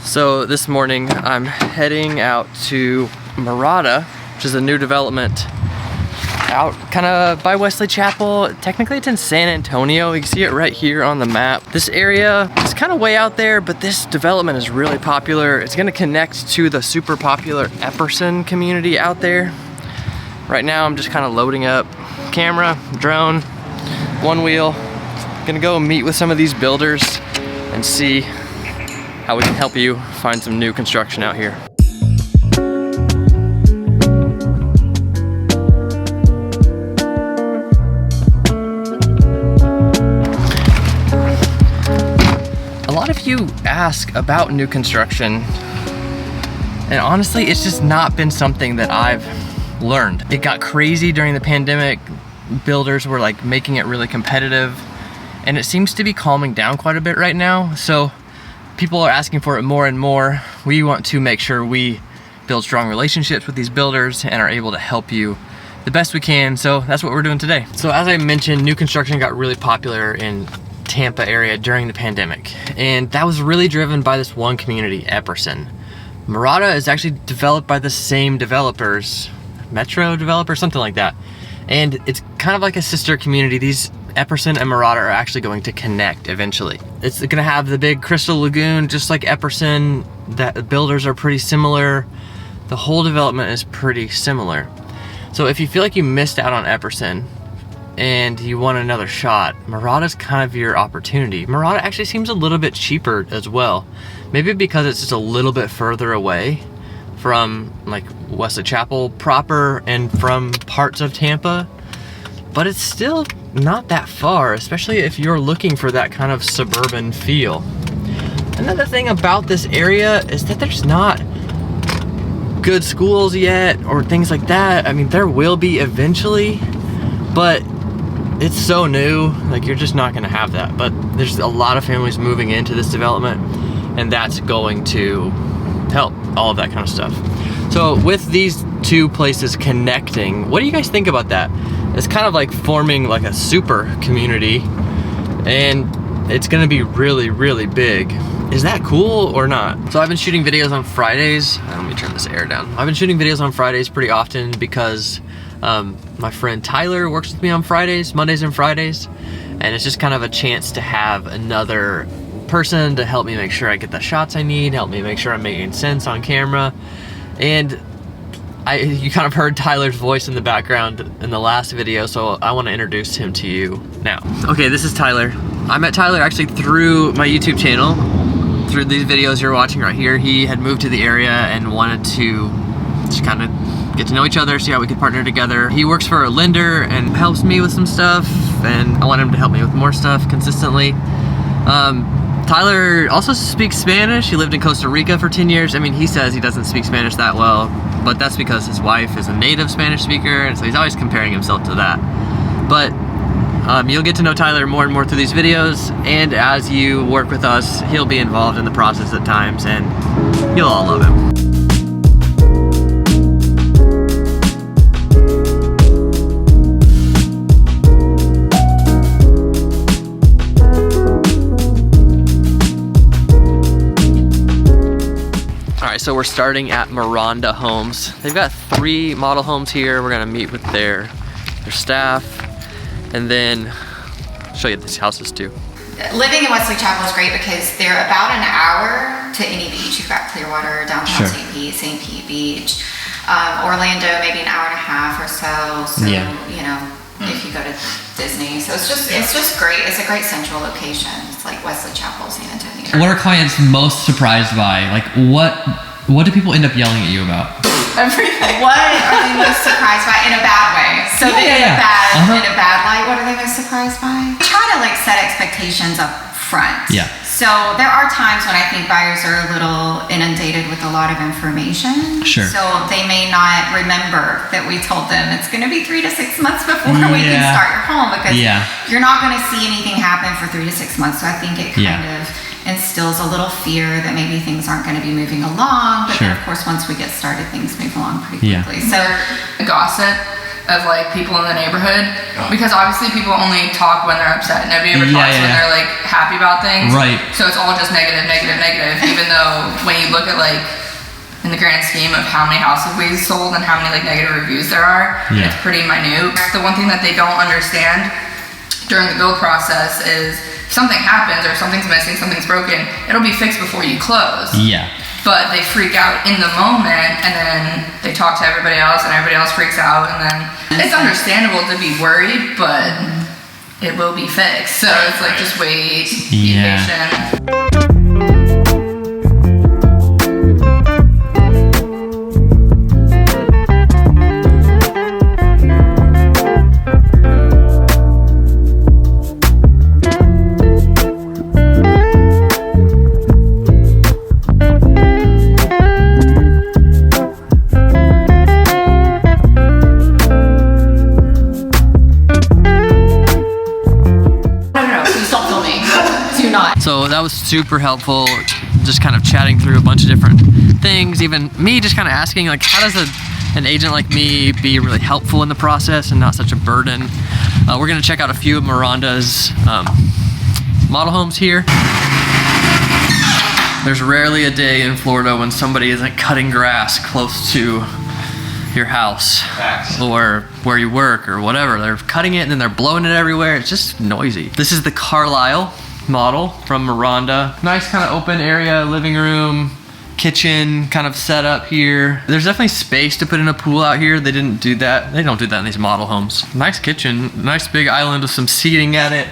So this morning I'm heading out to Mirada, which is a new development out kind of by Wesley Chapel. Technically it's in San Antonio. You can see it right here on the map. This area is kind of way out there, but this development is really popular. It's gonna connect to the super popular Epperson community out there. Right now I'm just kind of loading up camera, drone, one wheel. Gonna go meet with some of these builders and see how we can help you find some new construction out here. A lot of you ask about new construction, and honestly, it's just not been something that I've learned. It got crazy during the pandemic. Builders were like making it really competitive, and it seems to be calming down quite a bit right now. So people are asking for it more and more. We want to make sure we build strong relationships with these builders and are able to help you the best we can. So that's what we're doing today. So as I mentioned, new construction got really popular in Tampa area during the pandemic, and that was really driven by this one community, Epperson. Mirada is actually developed by the same developers, Metro developer, something like that. And it's kind of like a sister community. These Epperson and Mirada are actually going to connect eventually. It's gonna have the big Crystal Lagoon, just like Epperson. The builders are pretty similar. The whole development is pretty similar. So if you feel like you missed out on Epperson and you want another shot, Mirada's kind of your opportunity. Mirada actually seems a little bit cheaper as well. Maybe because it's just a little bit further away from like Wesley Chapel proper and from parts of Tampa, but it's still not that far, especially if you're looking for that kind of suburban feel. Another thing about this area is that there's not good schools yet or things like that. I mean, there will be eventually, but it's so new, like you're just not gonna have that. But there's a lot of families moving into this development, and that's going to help all of that kind of stuff. So with these two places connecting, what do you guys think about that? It's kind of like forming like a super community, and it's gonna be really, really big. Is that cool or not? So I've been shooting videos on Fridays. Let me turn this air down. I've been shooting videos on Fridays pretty often because my friend Tyler works with me on Fridays, Mondays and Fridays, and it's just kind of a chance to have another person to help me make sure I get the shots I need, help me make sure I'm making sense on camera. And you kind of heard Tyler's voice in the background in the last video, so I want to introduce him to you now. Okay, this is Tyler. I met Tyler actually through my YouTube channel, through these videos you're watching right here. He had moved to the area and wanted to just kind of get to know each other, see how we could partner together. He works for a lender and helps me with some stuff, and I want him to help me with more stuff consistently. Tyler also speaks Spanish. He lived in Costa Rica for 10 years. I mean, he says he doesn't speak Spanish that well, but that's because his wife is a native Spanish speaker, and so he's always comparing himself to that. But you'll get to know Tyler more and more through these videos, and as you work with us, he'll be involved in the process at times, and you'll all love him. So we're starting at Miranda Homes. They've got 3 model homes here. We're gonna meet with their staff and then show you these houses too. Living in Wesley Chapel is great because they're about an hour to any beach. You've got Clearwater, downtown St. Pete Beach, Orlando, maybe an hour and a half or so. So you know, if you go to Disney, so it's just great. It's a great central location. It's like Wesley Chapel, San Antonio. What are clients most surprised by? Like what do people end up yelling at you about? Everything. What are they most surprised by in a bad way? So in a bad light, what are they most surprised by? I try to like set expectations up front. Yeah. So there are times when I think buyers are a little inundated with a lot of information. Sure. So they may not remember that we told them it's going to be 3 to 6 months before we can start your home, because you're not going to see anything happen for 3 to 6 months. So I think it kind of instills a little fear that maybe things aren't going to be moving along, but then of course once we get started things move along pretty quickly. So gossip of like people in the neighborhood, because obviously people only talk when they're upset. Nobody ever talks when they're like happy about things. Right. So it's all just negative, negative, negative. Even though when you look at like in the grand scheme of how many houses we sold and how many like negative reviews there are, it's pretty minute. The one thing that they don't understand during the build process is if something happens or something's missing, something's broken, it'll be fixed before you close. Yeah. But they freak out in the moment, and then they talk to everybody else, and everybody else freaks out, and then it's understandable to be worried, but it will be fixed. So it's like, just wait, be patient. So that was super helpful, just kind of chatting through a bunch of different things, even me just kind of asking like, how does an agent like me be really helpful in the process and not such a burden? We're gonna check out a few of Miranda's model homes here. There's rarely a day in Florida when somebody is like cutting grass close to your house or where you work or whatever. They're cutting it and then they're blowing it everywhere. It's just noisy. This is the Carlisle model from Miranda. Nice kind of open area, living room, kitchen kind of set up here. There's definitely space to put in a pool out here. They didn't do that. They don't do that in these model homes. Nice kitchen, nice big island with some seating at it,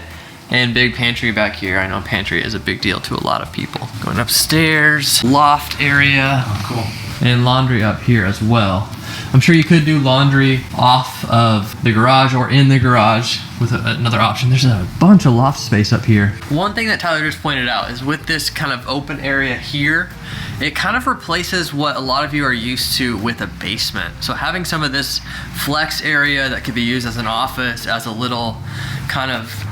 and big pantry back here. I know pantry is a big deal to a lot of people. Going upstairs, loft area. Cool. And laundry up here as well. I'm sure you could do laundry off of the garage or in the garage with another option. There's a bunch of loft space up here. One thing that Tyler just pointed out is with this kind of open area here, it kind of replaces what a lot of you are used to with a basement. So having some of this flex area that could be used as an office, as a little kind of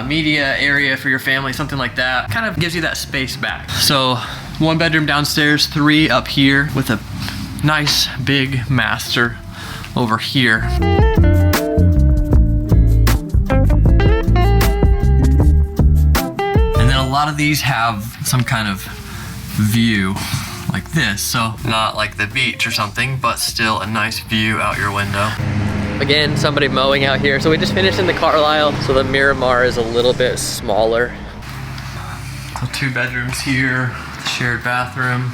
media area for your family, something like that, kind of gives you that space back. So 1 bedroom downstairs, 3 up here with a nice big master over here. And then a lot of these have some kind of view like this, so not like the beach or something, but still a nice view out your window. Again, somebody mowing out here. So we just finished in the Carlisle, so the Miramar is a little bit smaller. So 2 bedrooms here, shared bathroom.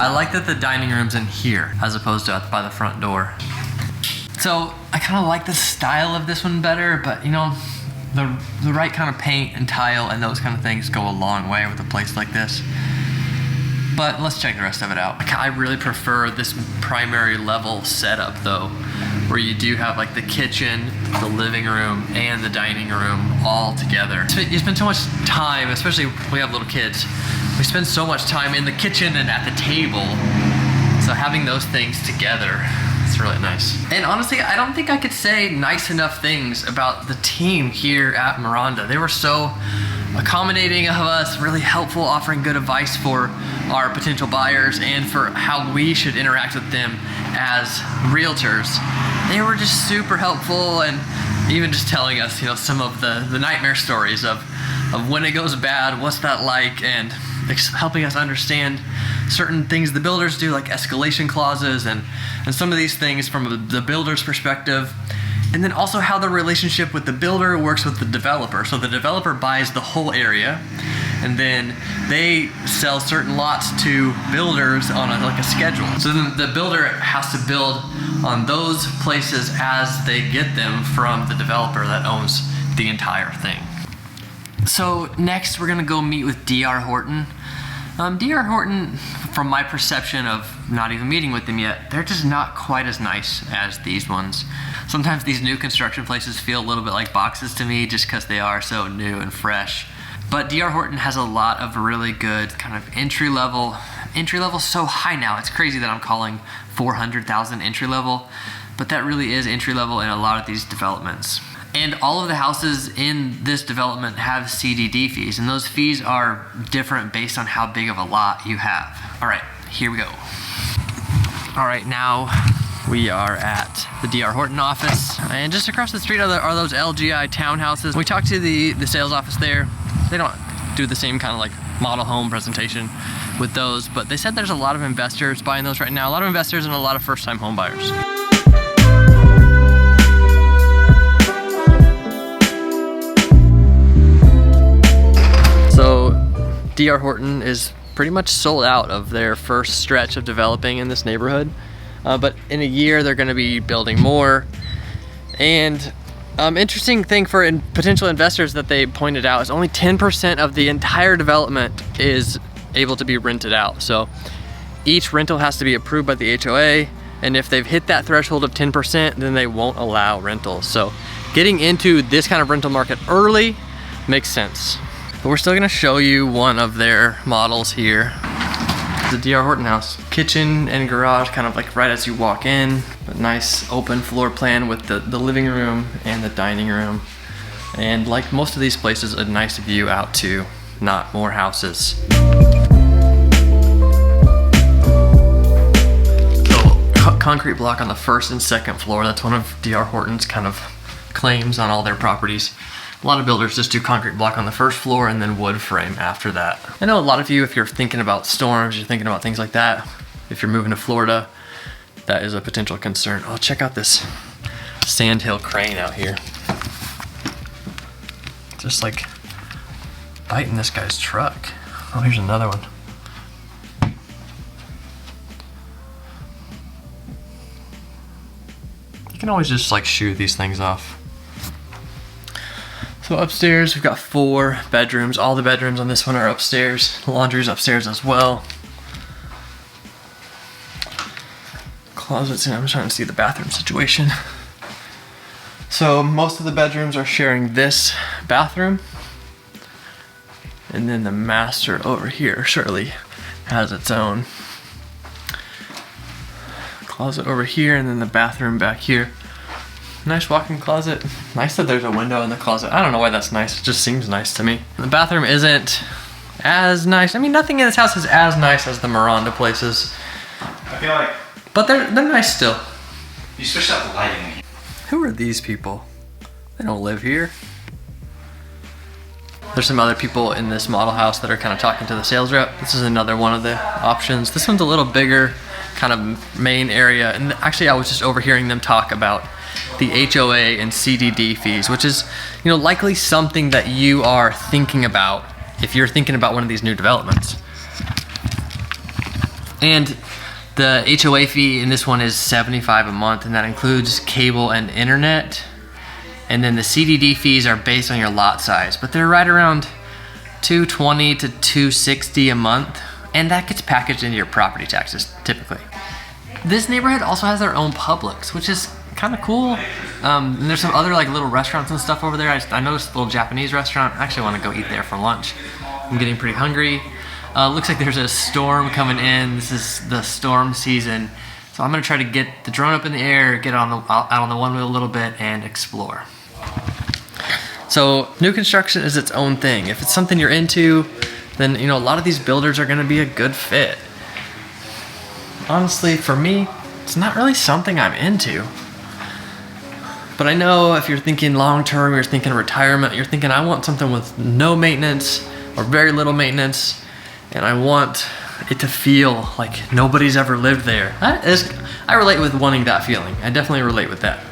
I like that the dining room's in here as opposed to by the front door. So I kind of like the style of this one better, but you know, the right kind of paint and tile and those kind of things go a long way with a place like this. But let's check the rest of it out. I really prefer this primary level setup though, where you do have like the kitchen, the living room, and the dining room all together. You spend so much time, especially when we have little kids, we spend so much time in the kitchen and at the table. So having those things together, it's really nice. And honestly, I don't think I could say nice enough things about the team here at Miranda. They were so accommodating of us, really helpful, offering good advice for our potential buyers and for how we should interact with them as realtors. They were just super helpful, and even just telling us, you know, some of the nightmare stories of when it goes bad, what's that like, and helping us understand certain things the builders do, like escalation clauses and some of these things from the builder's perspective. And then also how the relationship with the builder works with the developer. So the developer buys the whole area, and then they sell certain lots to builders on like a schedule. So then the builder has to build on those places as they get them from the developer that owns the entire thing. So next we're gonna go meet with DR Horton. DR Horton, from my perception of not even meeting with them yet, they're just not quite as nice as these ones. Sometimes these new construction places feel a little bit like boxes to me just because they are so new and fresh. But DR Horton has a lot of really good kind of entry level so high now. It's crazy that I'm calling 400,000 entry level, but that really is entry level in a lot of these developments. And all of the houses in this development have CDD fees, and those fees are different based on how big of a lot you have. All right, here we go. All right, now we are at the DR Horton office, and just across the street are those LGI townhouses. We talked to the sales office there. They don't do the same kind of like model home presentation with those, but they said there's a lot of investors buying those right now, a lot of investors and a lot of first-time home buyers. So DR Horton is pretty much sold out of their first stretch of developing in this neighborhood, but in a year they're going to be building more. And interesting thing for potential investors that they pointed out is only 10% of the entire development is able to be rented out. So each rental has to be approved by the HOA, and if they've hit that threshold of 10%, then they won't allow rentals. So getting into this kind of rental market early makes sense. But we're still gonna show you one of their models here. The DR Horton house. Kitchen and garage kind of like right as you walk in. A nice open floor plan with the living room and the dining room. And like most of these places, a nice view out to not more houses. So concrete block on the first and second floor. That's one of DR Horton's kind of claims on all their properties. A lot of builders just do concrete block on the first floor and then wood frame after that. I know a lot of you, if you're thinking about storms, you're thinking about things like that, if you're moving to Florida, that is a potential concern. Oh, check out this sandhill crane out here. Just like biting this guy's truck. Oh, here's another one. You can always just like shoo these things off. So upstairs, we've got 4 bedrooms. All the bedrooms on this one are upstairs. The laundry's upstairs as well. Closets, and I'm trying to see the bathroom situation. So most of the bedrooms are sharing this bathroom. And then the master over here surely has its own closet over here, and then the bathroom back here. Nice walk-in closet. Nice that there's a window in the closet. I don't know why that's nice. It just seems nice to me. The bathroom isn't as nice. I mean, nothing in this house is as nice as the Miranda places. I feel like... But they're nice still. You switched out the lighting. Who are these people? They don't live here. There's some other people in this model house that are kind of talking to the sales rep. This is another one of the options. This one's a little bigger, kind of main area. And actually, I was just overhearing them talk about the HOA and CDD fees, which is, you know, likely something that you are thinking about if you're thinking about one of these new developments. And the HOA fee in this one is $75 a month, and that includes cable and internet. And then the CDD fees are based on your lot size, but they're right around $220 to $260 a month, and that gets packaged into your property taxes typically. This neighborhood also has their own Publix, which is kind of cool. And there's some other like little restaurants and stuff over there. I noticed a little Japanese restaurant. I actually want to go eat there for lunch. I'm getting pretty hungry. Looks like there's a storm coming in. This is the storm season. So I'm gonna try to get the drone up in the air, get out on the one wheel a little bit and explore. So new construction is its own thing. If it's something you're into, then you know a lot of these builders are gonna be a good fit. Honestly, for me, it's not really something I'm into. But I know if you're thinking long-term, you're thinking retirement, you're thinking I want something with no maintenance or very little maintenance, and I want it to feel like nobody's ever lived there. I relate with wanting that feeling. I definitely relate with that.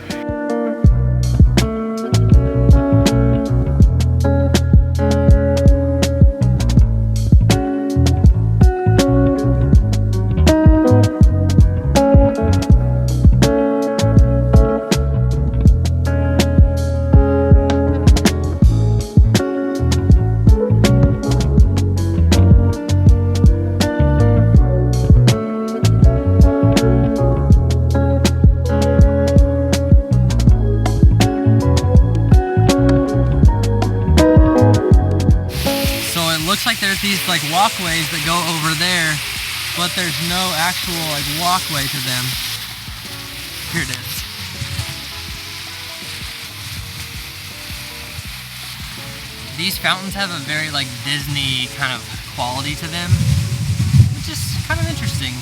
There's these like walkways that go over there, but there's no actual like walkway to them. Here it is. These fountains have a very like Disney kind of quality to them, which is kind of interesting.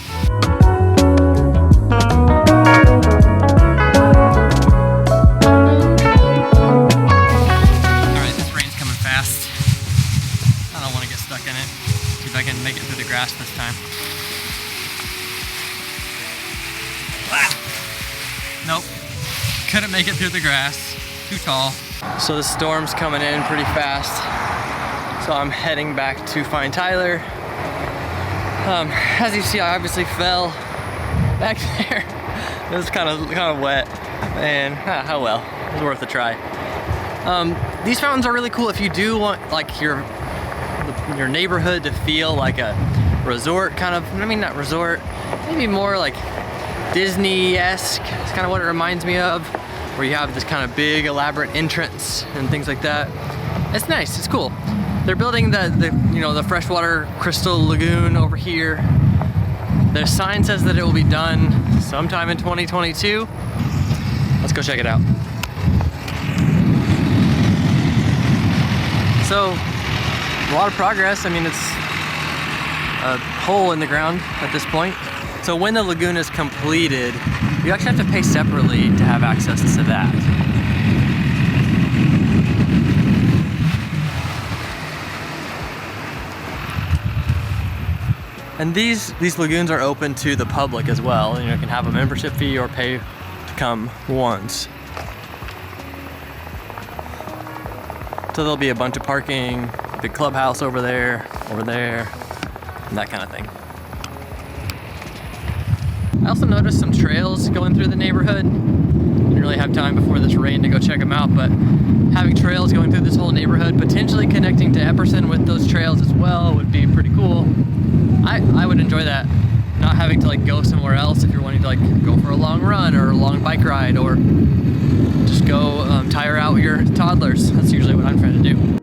If I can make it through the grass this time. Nope, couldn't make it through the grass, too tall. So the storm's coming in pretty fast. So I'm heading back to find Tyler. As you see, I obviously fell back there. It was kind of wet, and oh well, it was worth a try. These fountains are really cool if you do want like your neighborhood to feel like a resort kind of, I mean not resort, maybe more like Disney-esque. It's kind of what it reminds me of, where you have this kind of big elaborate entrance and things like that. It's nice, it's cool. They're building the freshwater crystal lagoon over here. Their sign says that it will be done sometime in 2022. Let's go check it out. So, a lot of progress. I mean, it's a hole in the ground at this point. So when the lagoon is completed, you actually have to pay separately to have access to that. And these lagoons are open to the public as well. You can have a membership fee or pay to come once. So there'll be a bunch of parking, big clubhouse over there, and that kind of thing. I also noticed some trails going through the neighborhood. Didn't really have time before this rain to go check them out, but having trails going through this whole neighborhood, potentially connecting to Epperson with those trails as well, would be pretty cool. I would enjoy that. Not having to like go somewhere else if you're wanting to like go for a long run or a long bike ride, or just go tire out your toddlers. That's usually what I'm trying to do.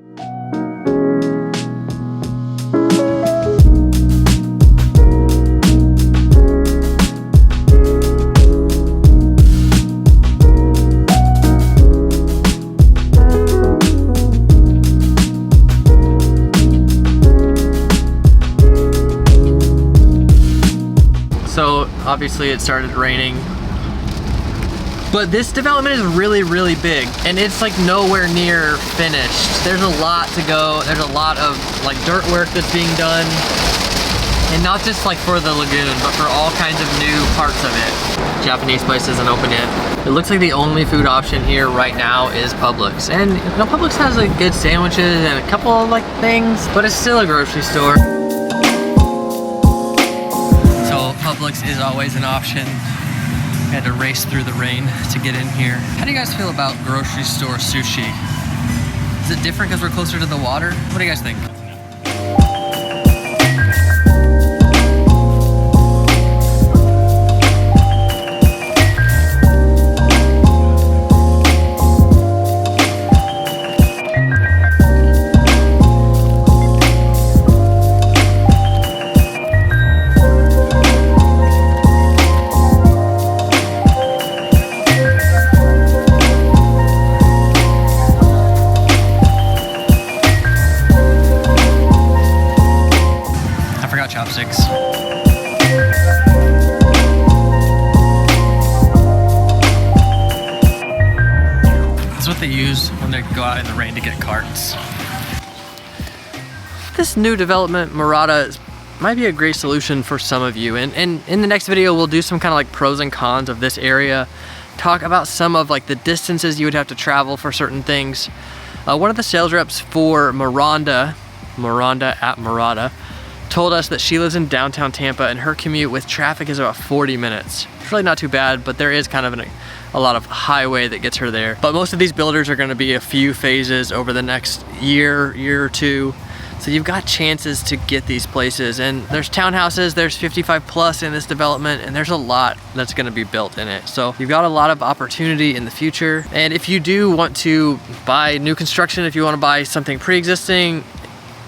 So obviously it started raining, but this development is really, really big, and it's like nowhere near finished. There's a lot to go. There's a lot of like dirt work that's being done, and not just like for the lagoon, but for all kinds of new parts of it. Japanese place isn't open yet. It looks like the only food option here right now is Publix, and Publix has like good sandwiches and a couple of like things, but it's still a grocery store. Publix is always an option. I had to race through the rain to get in here. How do you guys feel about grocery store sushi? Is it different because we're closer to the water? What do you guys think? Chopsticks. That's what they use when they go out in the rain to get carts. This new development, Mirada, might be a great solution for some of you. And in the next video, we'll do some kind of like pros and cons of this area. Talk about some of like the distances you would have to travel for certain things. One of the sales reps for Miranda at Mirada, told us that she lives in downtown Tampa and her commute with traffic is about 40 minutes. It's really not too bad, but there is kind of a lot of highway that gets her there. But most of these builders are gonna be a few phases over the next year or two. So you've got chances to get these places, and there's townhouses, there's 55 plus in this development, and there's a lot that's gonna be built in it. So you've got a lot of opportunity in the future. And if you do want to buy new construction, if you wanna buy something pre-existing,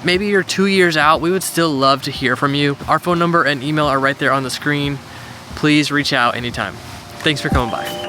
maybe you're 2 years out, we would still love to hear from you. Our phone number and email are right there on the screen. Please reach out anytime. Thanks for coming by.